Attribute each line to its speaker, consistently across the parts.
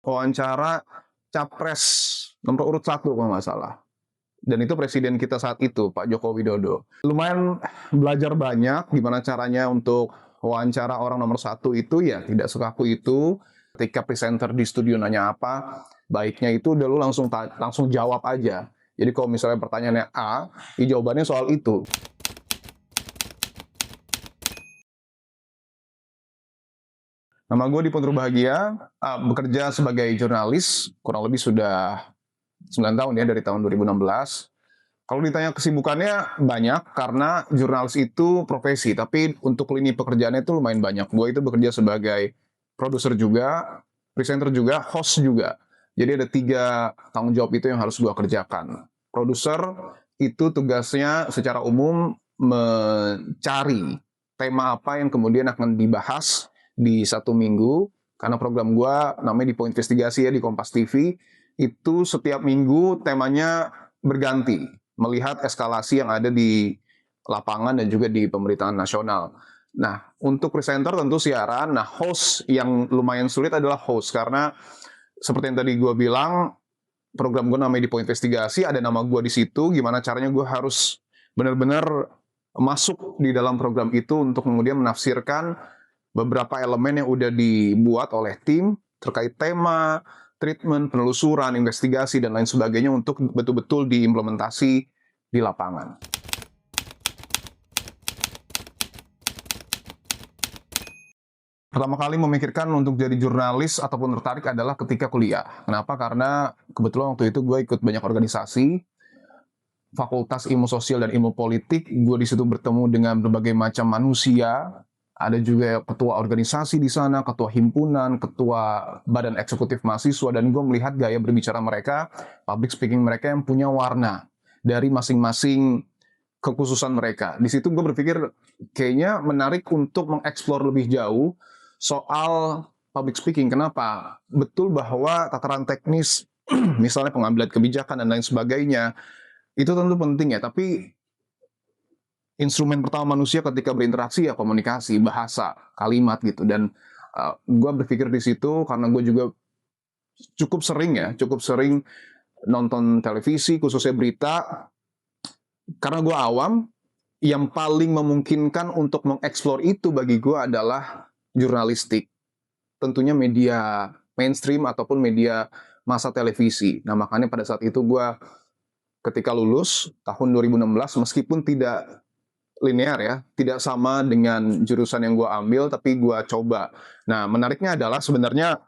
Speaker 1: wawancara capres nomor urut 1 kalau nggak salah. Dan itu presiden kita saat itu, Pak Joko Widodo. Lumayan belajar banyak gimana caranya untuk wawancara orang nomor 1 itu ya tidak sekaku itu. Ketika presenter di studio nanya apa, baiknya itu udah lu langsung jawab aja. Jadi kalau misalnya pertanyaannya A, ya jawabannya soal itu. Nama gue Dipo Bahagia, bekerja sebagai jurnalis, kurang lebih sudah 9 tahun ya, dari tahun 2016. Kalau ditanya kesibukannya banyak, karena jurnalis itu profesi, tapi untuk lini pekerjaannya itu lumayan banyak. Gue itu bekerja sebagai produser juga, presenter juga, host juga. Jadi ada 3 tanggung jawab itu yang harus gue kerjakan. Produser itu tugasnya secara umum mencari tema apa yang kemudian akan dibahas di 1 minggu, karena program gue namanya Dipo Investigasi ya di Kompas TV, itu setiap minggu temanya berganti, melihat eskalasi yang ada di lapangan dan juga di pemerintahan nasional. Nah, untuk presenter tentu siaran, nah host yang lumayan sulit adalah host, karena seperti yang tadi gue bilang, program gue namanya Dipo Investigasi, ada nama gue di situ, gimana caranya gue harus benar-benar masuk di dalam program itu untuk kemudian menafsirkan beberapa elemen yang udah dibuat oleh tim terkait tema, treatment, penelusuran, investigasi, dan lain sebagainya untuk betul-betul diimplementasi di lapangan. Pertama kali memikirkan untuk jadi jurnalis ataupun tertarik adalah ketika kuliah. Kenapa? Karena kebetulan waktu itu gue ikut banyak organisasi, Fakultas Ilmu Sosial dan Ilmu Politik, gue di situ bertemu dengan berbagai macam manusia. Ada juga ketua organisasi di sana, ketua himpunan, ketua badan eksekutif mahasiswa, dan gue melihat gaya berbicara mereka, public speaking mereka yang punya warna dari masing-masing kekhususan mereka. Di situ gue berpikir kayaknya menarik untuk mengeksplor lebih jauh soal public speaking. Kenapa? Betul bahwa tataran teknis, misalnya pengambilan kebijakan dan lain sebagainya, itu tentu penting ya, tapi instrumen pertama manusia ketika berinteraksi ya komunikasi, bahasa, kalimat gitu. Dan gue berpikir di situ karena gue juga cukup sering nonton televisi, khususnya berita, karena gue awam, yang paling memungkinkan untuk mengeksplor itu bagi gue adalah jurnalistik. Tentunya media mainstream ataupun media masa televisi. Nah makanya pada saat itu gue ketika lulus tahun 2016, meskipun tidak linear ya, tidak sama dengan jurusan yang gue ambil, tapi gue coba. Nah menariknya adalah sebenarnya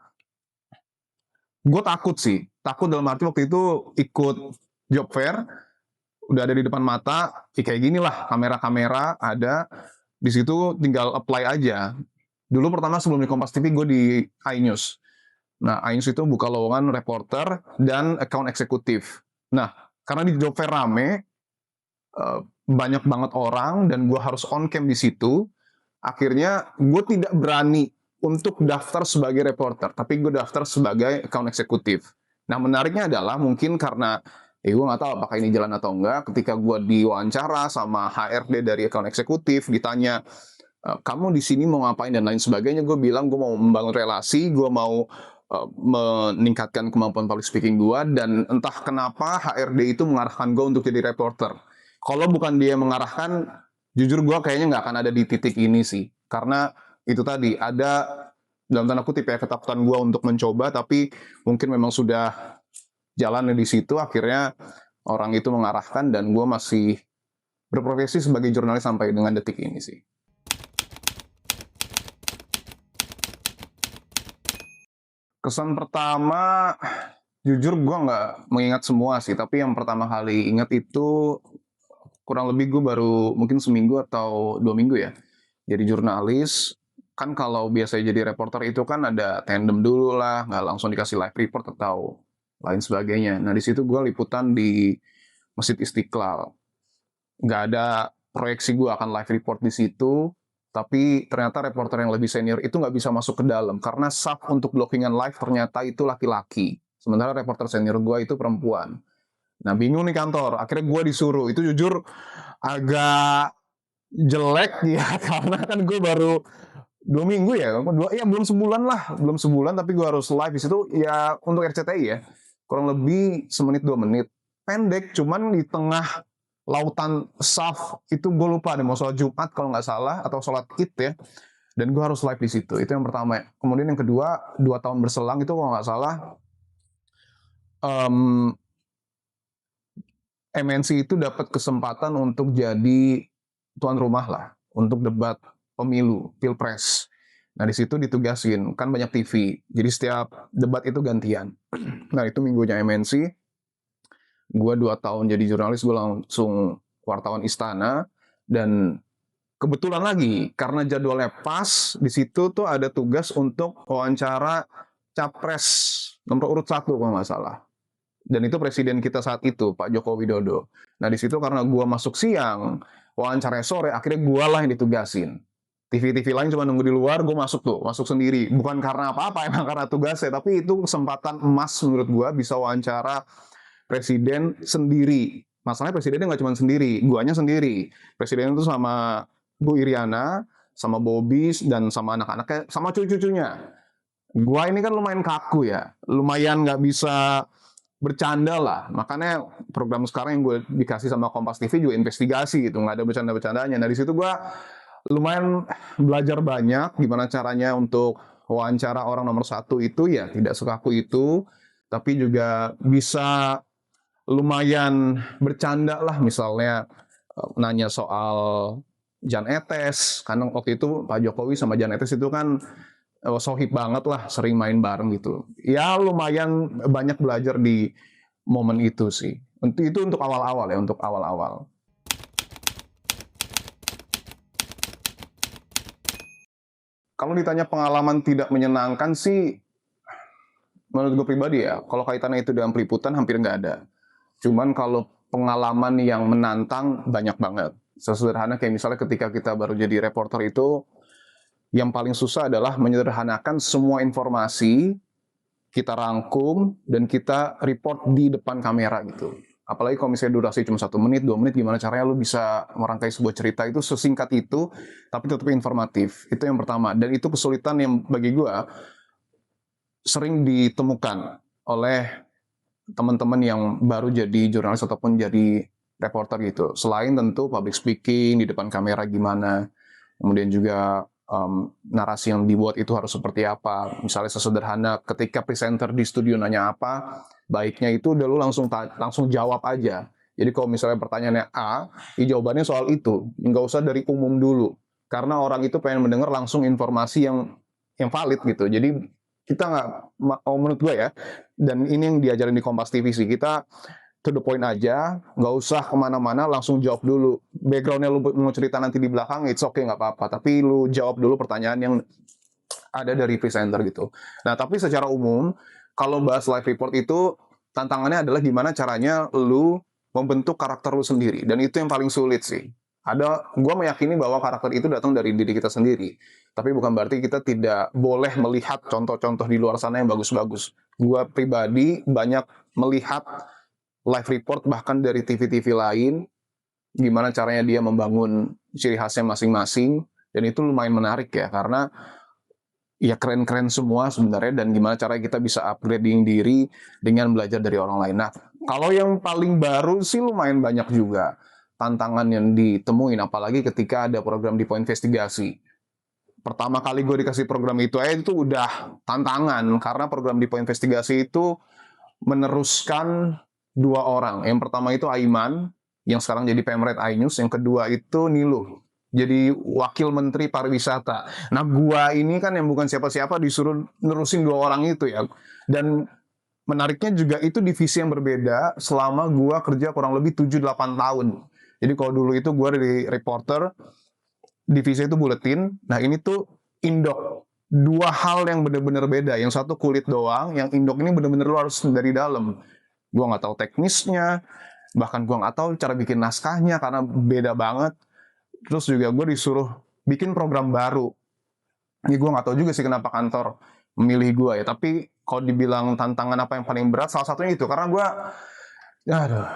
Speaker 1: gue takut dalam arti waktu itu ikut job fair, udah ada di depan mata, kayak gini lah, kamera-kamera ada, di situ tinggal apply aja. Dulu pertama sebelum di Kompas TV gue di iNews. Nah iNews itu buka lowongan reporter dan account eksekutif. Nah karena di job fair rame, banyak banget orang dan gue harus on cam di situ, akhirnya gue tidak berani untuk daftar sebagai reporter, tapi gue daftar sebagai account eksekutif. Nah menariknya adalah mungkin karena gue nggak tahu apakah ini jalan atau enggak, ketika gue diwawancara sama HRD dari account eksekutif, ditanya kamu di sini mau ngapain dan lain sebagainya, gue bilang gue mau membangun relasi, gue mau meningkatkan kemampuan public speaking gue, dan entah kenapa HRD itu mengarahkan gue untuk jadi reporter. Kalau bukan dia mengarahkan, jujur gue kayaknya nggak akan ada di titik ini sih. Karena itu tadi, ada dalam tanda kutip ya, ketakutan gue untuk mencoba, tapi mungkin memang sudah jalannya di situ, akhirnya orang itu mengarahkan, dan gue masih berprofesi sebagai jurnalis sampai dengan detik ini sih. Kesan pertama, jujur gue nggak mengingat semua sih, tapi yang pertama kali ingat itu kurang lebih gue baru mungkin seminggu atau 2 minggu ya. Jadi jurnalis, kan kalau biasanya jadi reporter itu kan ada tandem dulu lah, nggak langsung dikasih live report atau lain sebagainya. Nah di situ gue liputan di Masjid Istiqlal. Nggak ada proyeksi gue akan live report di situ, tapi ternyata reporter yang lebih senior itu nggak bisa masuk ke dalam, karena saf untuk blockingan live ternyata itu laki-laki. Sementara reporter senior gue itu perempuan. Nah bingung nih kantor, akhirnya gue disuruh. Itu jujur agak jelek ya, karena kan gue baru 2 minggu ya, ya belum sebulan lah, belum sebulan tapi gue harus live di situ ya untuk RCTI ya. Kurang lebih semenit 2 menit. Pendek, cuman di tengah lautan saf itu gue lupa deh mau sholat Jumat kalau nggak salah atau sholat Id ya. Dan gue harus live di situ. Itu yang pertama. Kemudian yang kedua, 2 tahun berselang itu kalau nggak salah um, MNC itu dapat kesempatan untuk jadi tuan rumah lah untuk debat pemilu pilpres. Nah di situ ditugasin kan banyak TV, jadi setiap debat itu gantian. Nah itu minggunya MNC, gue 2 tahun jadi jurnalis, gue langsung wartawan istana dan kebetulan lagi karena jadwalnya pas di situ tuh ada tugas untuk wawancara capres nomor urut 1 kalau nggak salah. Dan itu presiden kita saat itu, Pak Joko Widodo. Nah di situ karena gua masuk siang, wawancaranya sore, akhirnya gua lah yang ditugasin. TV-TV lain cuma nunggu di luar, gue masuk tuh, masuk sendiri. Bukan karena apa-apa, emang karena tugasnya, tapi itu kesempatan emas menurut gua bisa wawancara presiden sendiri. Masalahnya presidennya nggak cuma sendiri, guanya sendiri. Presiden itu sama Bu Iriana, sama Bobby, dan sama anak-anaknya, sama cucu-cucunya. Gua ini kan lumayan kaku ya, lumayan nggak bisa bercanda lah. Makanya program sekarang yang gue dikasih sama Kompas TV juga investigasi gitu, nggak ada bercanda-bercandanya. Nah di situ gue lumayan belajar banyak gimana caranya untuk wawancara orang nomor 1 itu ya tidak sekaku itu, tapi juga bisa lumayan bercanda lah, misalnya nanya soal Jan Etes, karena waktu itu Pak Jokowi sama Jan Etes itu kan sohib banget lah, sering main bareng gitu. Ya lumayan banyak belajar di momen itu sih. Itu untuk awal-awal ya, untuk awal-awal. Kalau ditanya pengalaman tidak menyenangkan sih, menurut gue pribadi ya, kalau kaitannya itu dengan peliputan hampir nggak ada. Cuman kalau pengalaman yang menantang banyak banget. Sesederhana kayak misalnya ketika kita baru jadi reporter itu, yang paling susah adalah menyederhanakan semua informasi, kita rangkum, dan kita report di depan kamera gitu. Apalagi kalau misalnya durasi cuma 1 menit, 2 menit, gimana caranya lu bisa merangkai sebuah cerita itu sesingkat itu, tapi tetap informatif. Itu yang pertama. Dan itu kesulitan yang bagi gue sering ditemukan oleh teman-teman yang baru jadi jurnalis ataupun jadi reporter gitu. Selain tentu public speaking, di depan kamera gimana, kemudian juga narasi yang dibuat itu harus seperti apa. Misalnya sesederhana ketika presenter di studio nanya apa, baiknya itu udah lu langsung jawab aja. Jadi kalau misalnya pertanyaannya A, ya jawabannya soal itu, nggak usah dari umum dulu. Karena orang itu pengen mendengar langsung informasi yang valid gitu. Jadi kita nggak, menurut gue ya, dan ini yang diajarin di Kompas TV sih, kita to the point aja, nggak usah kemana-mana, langsung jawab dulu. Backgroundnya lu mau cerita nanti di belakang, it's okay, nggak apa-apa. Tapi lu jawab dulu pertanyaan yang ada dari presenter gitu. Nah, tapi secara umum, kalau bahas live report itu, tantangannya adalah gimana caranya lu membentuk karakter lu sendiri. Dan itu yang paling sulit sih. Gue meyakini bahwa karakter itu datang dari diri kita sendiri. Tapi bukan berarti kita tidak boleh melihat contoh-contoh di luar sana yang bagus-bagus. Gue pribadi banyak melihat live report bahkan dari TV-TV lain, gimana caranya dia membangun ciri khasnya masing-masing, dan itu lumayan menarik ya, karena ya keren-keren semua sebenarnya, dan gimana caranya kita bisa upgrading diri dengan belajar dari orang lain. Nah, kalau yang paling baru sih lumayan banyak juga tantangan yang ditemuin, apalagi ketika ada program Depo Investigasi. Pertama kali gue dikasih program itu udah tantangan, karena program Depo Investigasi itu meneruskan 2 orang. Yang pertama itu Aiman, yang sekarang jadi Pemret iNews. Yang kedua itu Niluh, jadi Wakil Menteri Pariwisata. Nah, gua ini kan yang bukan siapa-siapa disuruh nerusin 2 orang itu ya. Dan menariknya juga itu divisi yang berbeda selama gua kerja kurang lebih 7-8 tahun. Jadi kalau dulu itu gua dari reporter, divisi itu buletin. Nah, ini tuh indok. 2 hal yang benar-benar beda. Yang satu kulit doang, yang indok ini benar-benar lu harus dari dalam. Gua nggak tahu teknisnya, bahkan gua nggak tahu cara bikin naskahnya karena beda banget. Terus juga gue disuruh bikin program baru. Ini gue nggak tahu juga sih kenapa kantor memilih gue ya. Tapi kalau dibilang tantangan apa yang paling berat, salah satunya itu. Karena gue, aduh,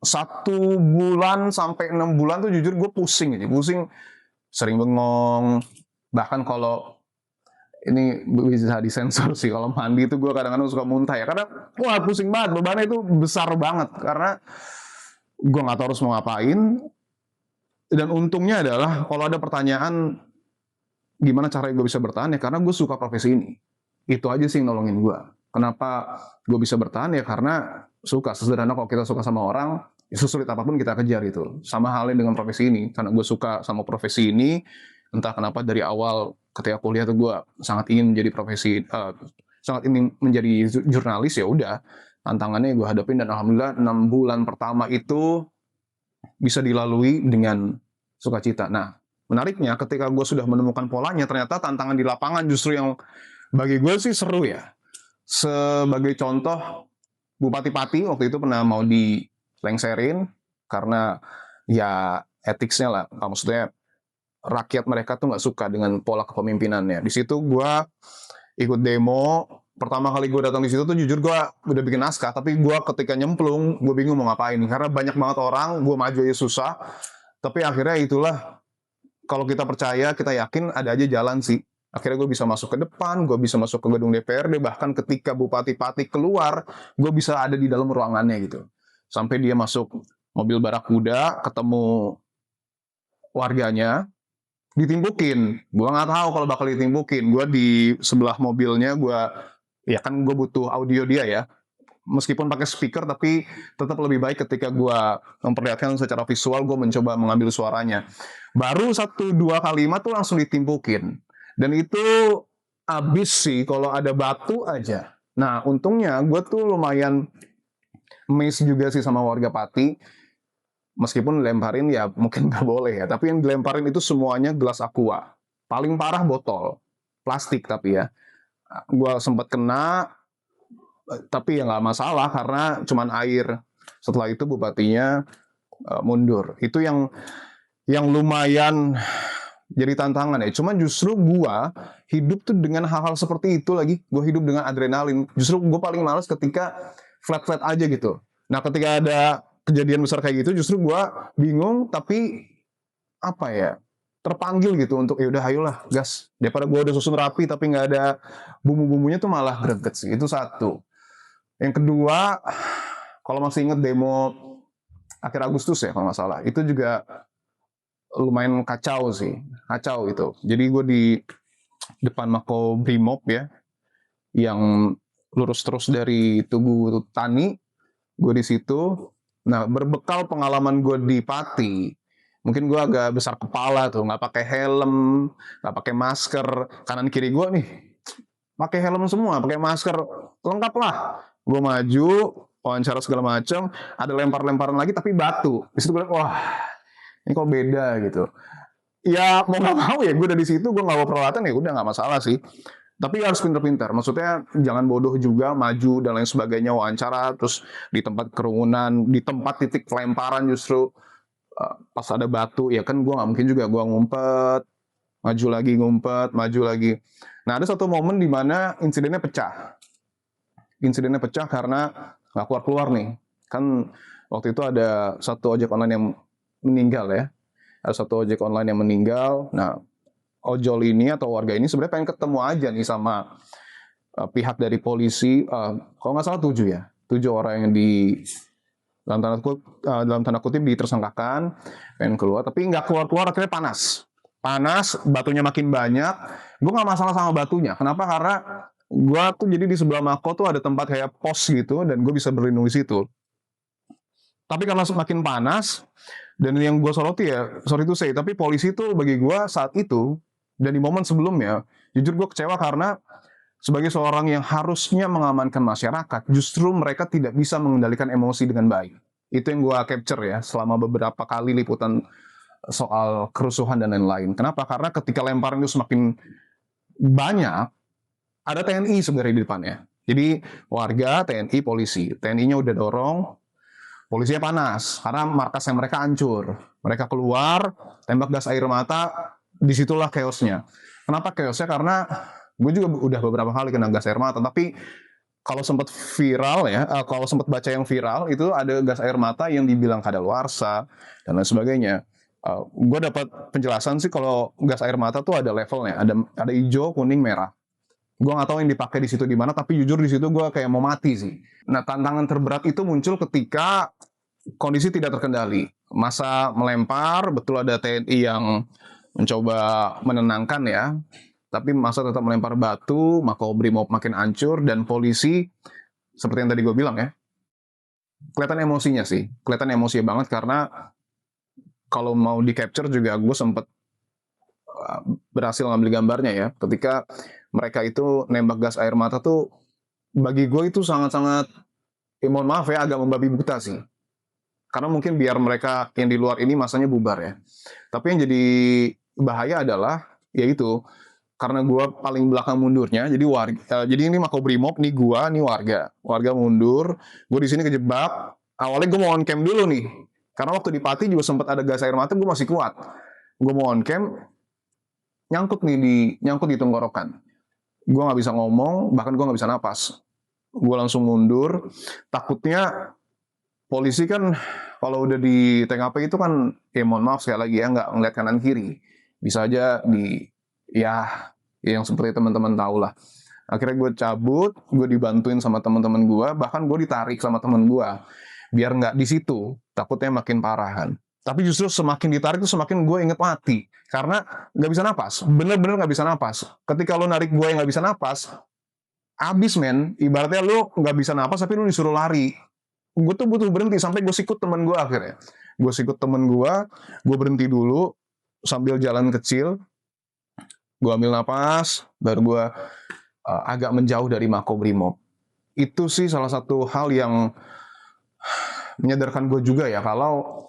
Speaker 1: 1 bulan sampai 6 bulan tuh jujur gue pusing aja. Pusing, sering bengong, Bahkan kalau ini bisa disensor sih, kalau mandi itu gue kadang-kadang suka muntah ya, karena wah pusing banget, bebannya itu besar banget, karena gue nggak tahu harus mau ngapain. Dan untungnya adalah kalau ada pertanyaan gimana caranya gue bisa bertahan, ya karena gue suka profesi ini. Itu aja sih yang nolongin gue. Kenapa gue bisa bertahan, ya karena suka. Sesederhana kalau kita suka sama orang, ya sesulit apapun kita kejar itu. Sama halnya dengan profesi ini, karena gue suka sama profesi ini, entah kenapa dari awal ketika kuliah tuh gue sangat ingin menjadi sangat ingin menjadi jurnalis. Ya udah, tantangannya gue hadapin, dan alhamdulillah 6 bulan pertama itu bisa dilalui dengan sukacita. Nah, menariknya ketika gue sudah menemukan polanya, ternyata tantangan di lapangan justru yang bagi gue sih seru ya. Sebagai contoh, Bupati Pati waktu itu pernah mau dilengserin karena ya etiknya lah, maksudnya rakyat mereka tuh nggak suka dengan pola kepemimpinannya. Di situ gue ikut demo. Pertama kali gue datang di situ tuh jujur gue udah bikin naskah, tapi gue ketika nyemplung gue bingung mau ngapain karena banyak banget orang, gue maju aja susah. Tapi akhirnya itulah, kalau kita percaya, kita yakin, ada aja jalan sih. Akhirnya gue bisa masuk ke depan, gue bisa masuk ke gedung DPRD, bahkan ketika Bupati Pati keluar, gue bisa ada di dalam ruangannya gitu. Sampai dia masuk mobil barakuda, ketemu warganya, ditimpukin. Gue nggak tahu kalau bakal ditimpukin. Gue di sebelah mobilnya, ya kan gue butuh audio dia ya. Meskipun pakai speaker, tapi tetap lebih baik ketika gue memperlihatkan secara visual, gue mencoba mengambil suaranya. Baru 1-2 kalimat tuh langsung ditimpukin. Dan itu abis sih kalau ada batu aja. Nah, untungnya gue tuh lumayan amazed juga sih sama warga Pati. Meskipun dilemparin ya mungkin nggak boleh ya, tapi yang dilemparin itu semuanya gelas aqua. Paling parah botol plastik, tapi ya gue sempat kena, tapi ya nggak masalah karena cuman air. Setelah itu bupatinya mundur. Itu yang lumayan jadi tantangan ya. Cuman justru gue hidup tuh dengan hal-hal seperti itu lagi. Gue hidup dengan adrenalin. Justru gue paling males ketika flat-flat aja gitu. Nah, ketika ada kejadian besar kayak gitu, justru gue bingung, tapi apa ya, terpanggil gitu untuk ya udah ayolah gas. Daripada gue udah susun rapi tapi nggak ada bumbu-bumbunya, tuh malah greget sih. Itu satu. Yang kedua, kalau masih inget demo akhir Agustus ya kalau nggak salah, itu juga lumayan kacau sih, kacau itu. Jadi gue di depan Mako Brimob ya, yang lurus terus dari Tugu Tani, gue di situ. Nah, berbekal pengalaman gue di Pati, mungkin gue agak besar kepala tuh, nggak pakai helm, nggak pakai masker. Kanan kiri gue nih pakai helm semua, pakai masker, lengkap lah. Gue maju, wawancara segala macam, ada lempar-lemparan lagi tapi batu. Di situ gue liat, wah ini kok beda gitu. Ya mau nggak mau ya gue udah di situ, gue nggak bawa peralatan, ya udah nggak masalah sih. Tapi harus pintar-pintar, maksudnya jangan bodoh juga, maju dan lain sebagainya, wawancara, terus di tempat kerumunan, di tempat titik pelemparan justru pas ada batu, ya kan gue nggak mungkin juga gue ngumpet, maju lagi, ngumpet, maju lagi. Nah, ada satu momen di mana insidennya pecah. Insidennya pecah karena nggak keluar-keluar nih. Kan waktu itu ada satu ojek online yang meninggal ya. Ada satu ojek online yang meninggal. Nah, ojol ini atau warga ini sebenarnya pengen ketemu aja nih sama pihak dari polisi. Kalau nggak salah 7 ya. 7 orang yang dalam tanda kutip ditersangkakan, pengen keluar, tapi nggak keluar-keluar, akhirnya panas. Panas, batunya makin banyak. Gue nggak masalah sama batunya. Kenapa? Karena gue tuh jadi di sebelah Mako tuh ada tempat kayak pos gitu, dan gue bisa berlindung di situ. Tapi karena semakin panas, dan yang gue soroti ya, sorry to say, tapi polisi tuh bagi gue saat itu, dan di momen sebelumnya, jujur gue kecewa karena sebagai seorang yang harusnya mengamankan masyarakat, justru mereka tidak bisa mengendalikan emosi dengan baik. Itu yang gue capture ya, selama beberapa kali liputan soal kerusuhan dan lain-lain. Kenapa? Karena ketika lemparan itu semakin banyak, ada TNI sebenarnya di depannya. Jadi warga, TNI, polisi. TNI-nya udah dorong, polisinya panas, karena markasnya mereka hancur. Mereka keluar, tembak gas air mata, disitulah chaosnya. Kenapa chaosnya? Karena gue juga udah beberapa kali kena gas air mata, tapi kalau sempat viral ya, kalau sempat baca yang viral, itu ada gas air mata yang dibilang kadaluarsa, dan lain sebagainya. Gue dapat penjelasan sih kalau gas air mata tuh ada levelnya, ada hijau, kuning, merah. Gue nggak tahu yang dipakai di situ di mana, tapi jujur di situ gue kayak mau mati sih. Nah, tantangan terberat itu muncul ketika kondisi tidak terkendali. Masa melempar, betul ada TNI yang mencoba menenangkan ya, tapi masa tetap melempar batu, Makobrimob makin hancur, dan polisi, seperti yang tadi gue bilang ya, kelihatan emosinya sih. Kelihatan emosi banget karena kalau mau di capture juga gue sempet berhasil ngambil gambarnya ya. Ketika mereka itu nembak gas air mata tuh, bagi gue itu sangat-sangat, mohon maaf ya, agak membabi buta sih. Karena mungkin biar mereka yang di luar ini masanya bubar ya. Tapi yang jadi bahaya adalah, yaitu karena gue paling belakang mundurnya, jadi jadi ini Makobrimob, nih warga mundur, gue di sini kejebak. Awalnya gue mau on cam dulu nih, karena waktu di Pati juga sempat ada gas air mata, gue masih kuat. Gue mau on cam, nyangkut di tenggorokan. Gue nggak bisa ngomong, bahkan gue nggak bisa napas. Gue langsung mundur, takutnya polisi kan kalau udah di TKP itu kan, mohon maaf sekali lagi ya, nggak ngeliat kanan kiri, bisa aja ya yang seperti teman-teman tahu lah. Akhirnya gue cabut, gue dibantuin sama teman-teman gue, bahkan gue ditarik sama teman gue, biar nggak di situ, takutnya makin parahan. Tapi justru semakin ditarik tuh semakin gue inget mati, karena nggak bisa napas, bener-bener nggak bisa napas. Ketika lo narik gue yang nggak bisa napas, abis men, ibaratnya lo nggak bisa napas tapi lo disuruh lari. Gue tuh butuh berhenti, sampai gue sikut temen gue akhirnya. Gue sikut temen gue berhenti dulu, sambil jalan kecil, gue ambil napas, baru gue agak menjauh dari Makobrimob. Itu sih salah satu hal yang menyadarkan gue juga ya, kalau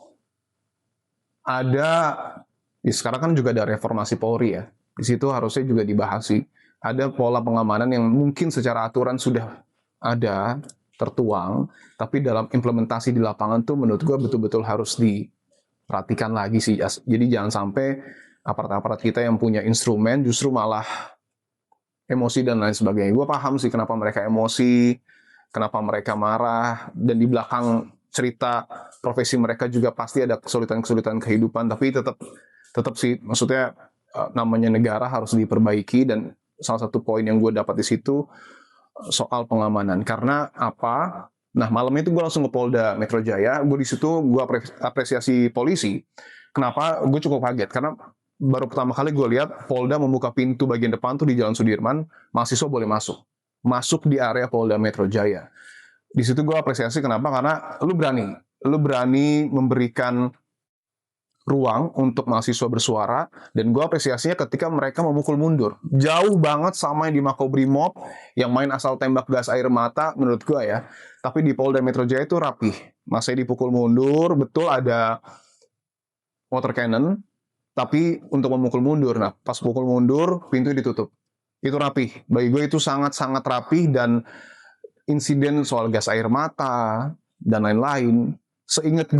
Speaker 1: ada, sekarang kan juga ada reformasi Polri ya, di situ harusnya juga dibahas sih. Ada pola pengamanan yang mungkin secara aturan sudah ada, tertuang, tapi dalam implementasi di lapangan tuh menurut gue betul-betul harus diperhatikan lagi sih. Jadi jangan sampai aparat-aparat kita yang punya instrumen justru malah emosi dan lain sebagainya. Gue paham sih kenapa mereka emosi, kenapa mereka marah, dan di belakang cerita profesi mereka juga pasti ada kesulitan-kesulitan kehidupan, tapi tetap sih, maksudnya namanya negara harus diperbaiki, dan salah satu poin yang gue dapat di situ soal pengamanan. Karena apa? Nah, malam itu gue langsung ke Polda Metro Jaya. Gue di situ gue apresiasi polisi. Kenapa? Gue cukup kaget karena baru pertama kali gue lihat Polda membuka pintu bagian depan tuh di Jalan Sudirman, mahasiswa boleh masuk di area Polda Metro Jaya. Di situ gue apresiasi, kenapa? Karena lu berani memberikan ruang untuk mahasiswa bersuara, dan gue apresiasinya ketika mereka memukul mundur. Jauh banget sama yang di Makobrimob, yang main asal tembak gas air mata, menurut gue ya. Tapi di Polda Metro Jaya itu rapih. Masih dipukul mundur, betul ada water cannon, tapi untuk memukul mundur. Nah, pas pukul mundur, pintu ditutup. Itu rapih. Bagi gue itu sangat-sangat rapih, dan insiden soal gas air mata, dan lain-lain, seingat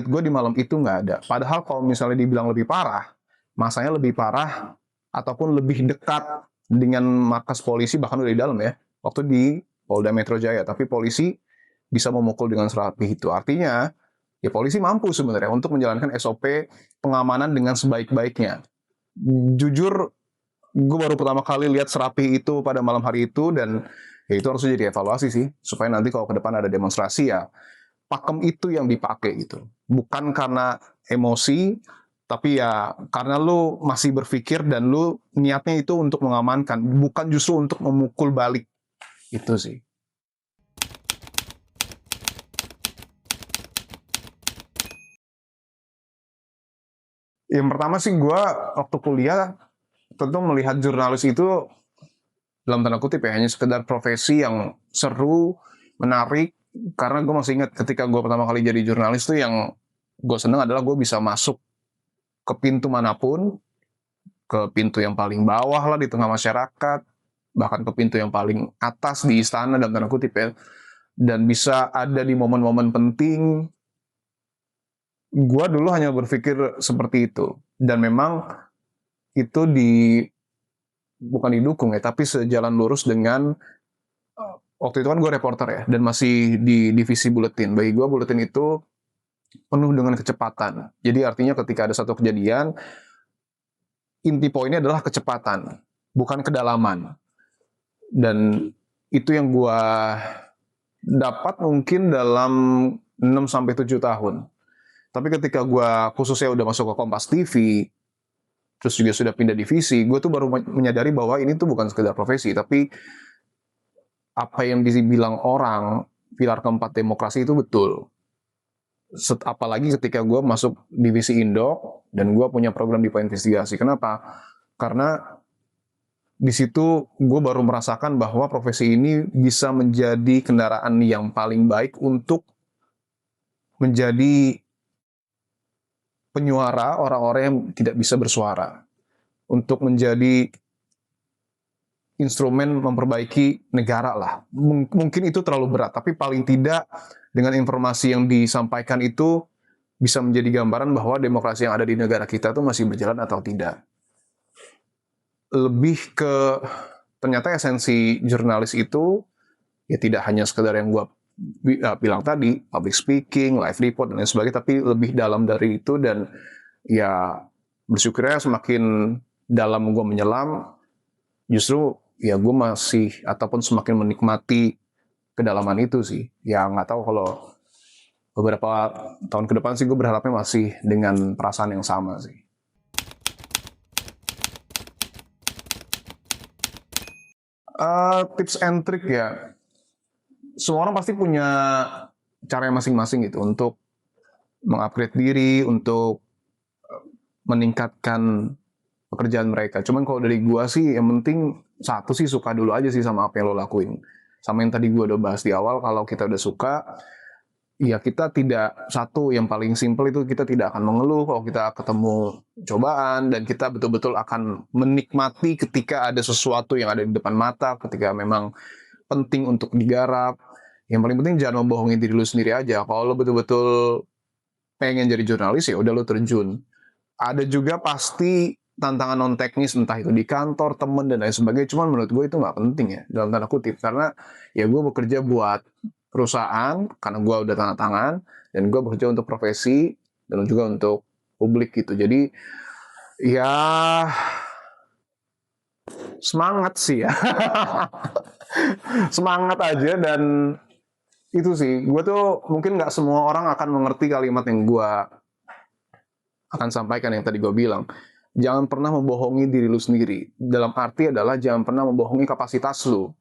Speaker 1: gue di malam itu nggak ada. Padahal kalau misalnya dibilang lebih parah, masanya lebih parah ataupun lebih dekat dengan markas polisi, bahkan udah di dalam ya, waktu di Polda Metro Jaya. Tapi polisi bisa memukul dengan serapih itu. Artinya, ya polisi mampu sebenarnya untuk menjalankan SOP pengamanan dengan sebaik-baiknya. Jujur, gue baru pertama kali lihat serapih itu pada malam hari itu, dan ya itu harusnya jadi evaluasi sih, supaya nanti kalau ke depan ada demonstrasi ya pakem itu yang dipakai gitu. Bukan karena emosi, tapi ya karena lu masih berpikir dan lu niatnya itu untuk mengamankan, bukan justru untuk memukul balik. Itu sih. Yang pertama sih gue waktu kuliah tentu melihat jurnalis itu dalam tanda kutip ya, hanya sekedar profesi yang seru, menarik, karena gue masih ingat ketika gue pertama kali jadi jurnalis tuh yang gue seneng adalah gue bisa masuk ke pintu manapun, ke pintu yang paling bawah lah di tengah masyarakat, bahkan ke pintu yang paling atas di istana dalam tanda kutip ya, dan bisa ada di momen-momen penting. Gue dulu hanya berpikir seperti itu, dan memang itu bukan didukung ya, tapi sejalan lurus dengan waktu itu kan gue reporter ya, dan masih di divisi buletin. Bagi gue buletin itu penuh dengan kecepatan. Jadi artinya ketika ada satu kejadian, inti poinnya adalah kecepatan, bukan kedalaman. Dan itu yang gua dapat mungkin dalam 6 sampai 7 tahun. Tapi ketika gua khususnya udah masuk ke Kompas TV, terus juga sudah pindah divisi, gue tuh baru menyadari bahwa ini tuh bukan sekedar profesi, tapi apa yang dibilang orang pilar keempat demokrasi itu betul. Apalagi ketika gue masuk divisi Indok dan gue punya program di investigasi. Kenapa? Karena di situ gue baru merasakan bahwa profesi ini bisa menjadi kendaraan yang paling baik untuk menjadi penyuara orang-orang yang tidak bisa bersuara, untuk menjadi instrumen memperbaiki negara lah. Mungkin itu terlalu berat, tapi paling tidak dengan informasi yang disampaikan itu bisa menjadi gambaran bahwa demokrasi yang ada di negara kita itu masih berjalan atau tidak. Lebih ke ternyata esensi jurnalis itu ya tidak hanya sekedar yang gue bilang tadi, public speaking, live report dan lain sebagainya, tapi lebih dalam dari itu. Dan ya bersyukurnya semakin dalam gue menyelam, justru ya gue masih ataupun semakin menikmati kedalaman itu sih. Ya nggak tahu kalau beberapa tahun ke depan sih gue berharapnya masih dengan perasaan yang sama sih. Tips and trick ya, semua orang pasti punya cara masing-masing gitu untuk mengupgrade diri, untuk meningkatkan pekerjaan mereka. Cuman kalau dari gua sih yang penting satu sih, suka dulu aja sih sama apa yang lo lakuin. Sama yang tadi gua udah bahas di awal, kalau kita udah suka, ya kita tidak, satu yang paling simple itu kita tidak akan mengeluh kalau kita ketemu cobaan, dan kita betul-betul akan menikmati ketika ada sesuatu yang ada di depan mata, ketika memang penting untuk digarap. Yang paling penting jangan membohongi diri lu sendiri aja. Kalau lo betul-betul pengen jadi jurnalis, ya udah lo terjun. Ada juga pasti tantangan non teknis, entah itu di kantor, temen dan lain sebagainya. Cuman menurut gue itu nggak penting ya, dalam tanda kutip, karena ya gue bekerja buat perusahaan karena gue udah tanda tangan, dan gue bekerja untuk profesi dan juga untuk publik gitu. Jadi ya semangat sih ya. Semangat aja. Dan itu sih, gue tuh mungkin nggak semua orang akan mengerti kalimat yang gue akan sampaikan yang tadi gue bilang. Jangan pernah membohongi diri lu sendiri. Dalam arti adalah jangan pernah membohongi kapasitas lu.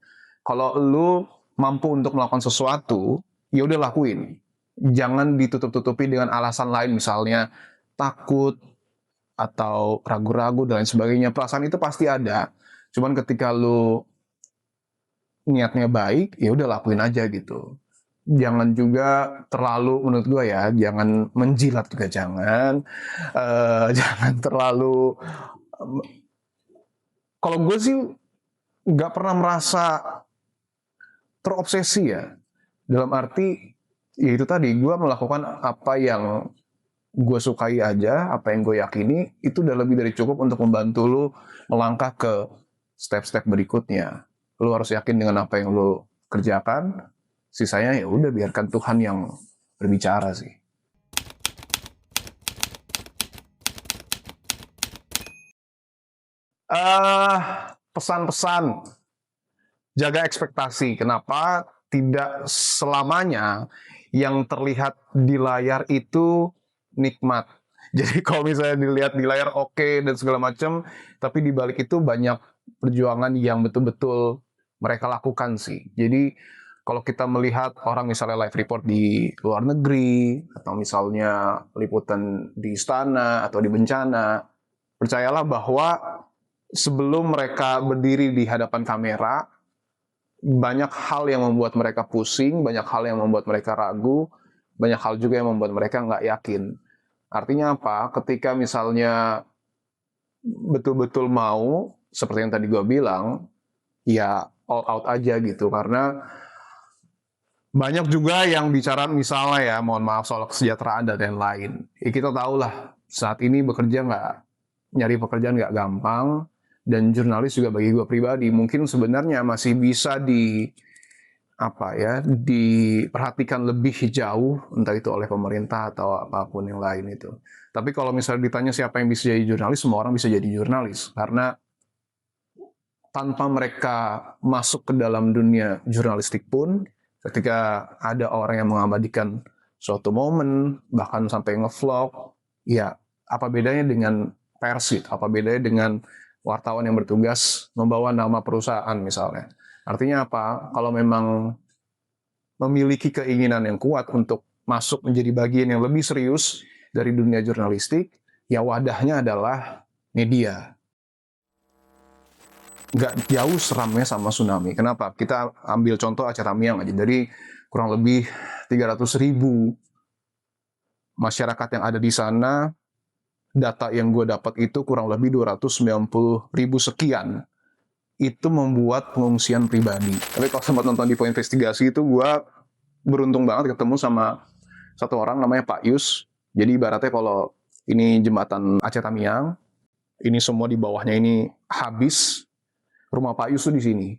Speaker 1: Kalau lu mampu untuk melakukan sesuatu, ya udah lakuin. Jangan ditutup-tutupi dengan alasan lain, misalnya takut atau ragu-ragu dan lain sebagainya. Perasaan itu pasti ada. Cuman ketika lu niatnya baik, ya udah lakuin aja gitu. Jangan juga terlalu, menurut gue ya, jangan menjilat juga jangan. Jangan terlalu, kalau gue sih nggak pernah merasa terobsesi ya. Dalam arti, ya itu tadi, gue melakukan apa yang gue sukai aja, apa yang gue yakini, itu udah lebih dari cukup untuk membantu lu melangkah ke step-step berikutnya. Lu harus yakin dengan apa yang lu kerjakan, sisanya ya udah biarkan Tuhan yang berbicara sih. Pesan-pesan, jaga ekspektasi. Kenapa? Tidak selamanya yang terlihat di layar itu nikmat. Jadi kalau misalnya dilihat di layar oke dan segala macam, tapi di balik itu banyak perjuangan yang betul-betul mereka lakukan sih. Jadi kalau kita melihat orang misalnya live report di luar negeri, atau misalnya liputan di istana atau di bencana, percayalah bahwa sebelum mereka berdiri di hadapan kamera, banyak hal yang membuat mereka pusing, banyak hal yang membuat mereka ragu, banyak hal juga yang membuat mereka nggak yakin. Artinya apa? Ketika misalnya betul-betul mau, seperti yang tadi gue bilang, ya all out aja gitu. Karena banyak juga yang bicara misalnya ya, mohon maaf, soal kesejahteraan dan lain-lain. Ya kita tahu lah, saat ini nyari pekerjaan nggak gampang. Dan jurnalis juga bagi gue pribadi, mungkin sebenarnya masih bisa apa ya, diperhatikan lebih jauh, entah itu oleh pemerintah atau apapun yang lain itu. Tapi kalau misalnya ditanya siapa yang bisa jadi jurnalis, semua orang bisa jadi jurnalis. Karena tanpa mereka masuk ke dalam dunia jurnalistik pun, ketika ada orang yang mengabadikan suatu momen, bahkan sampai ngevlog, ya apa bedanya dengan pers gitu? Apa bedanya dengan wartawan yang bertugas membawa nama perusahaan misalnya? Artinya apa? Kalau memang memiliki keinginan yang kuat untuk masuk menjadi bagian yang lebih serius dari dunia jurnalistik, ya wadahnya adalah media. Nggak jauh seramnya sama tsunami. Kenapa? Kita ambil contoh Aceh Tamiang aja. Dari kurang lebih 300.000 masyarakat yang ada di sana, data yang gue dapat itu kurang lebih 290.000 sekian. Itu membuat pengungsian pribadi. Tapi kalau sempat nonton di Poin Investigasi itu, gue beruntung banget ketemu sama satu orang namanya Pak Yus. Jadi ibaratnya kalau ini jembatan Aceh Tamiang, ini semua di bawahnya ini habis, rumah Pak Yus tuh di sini.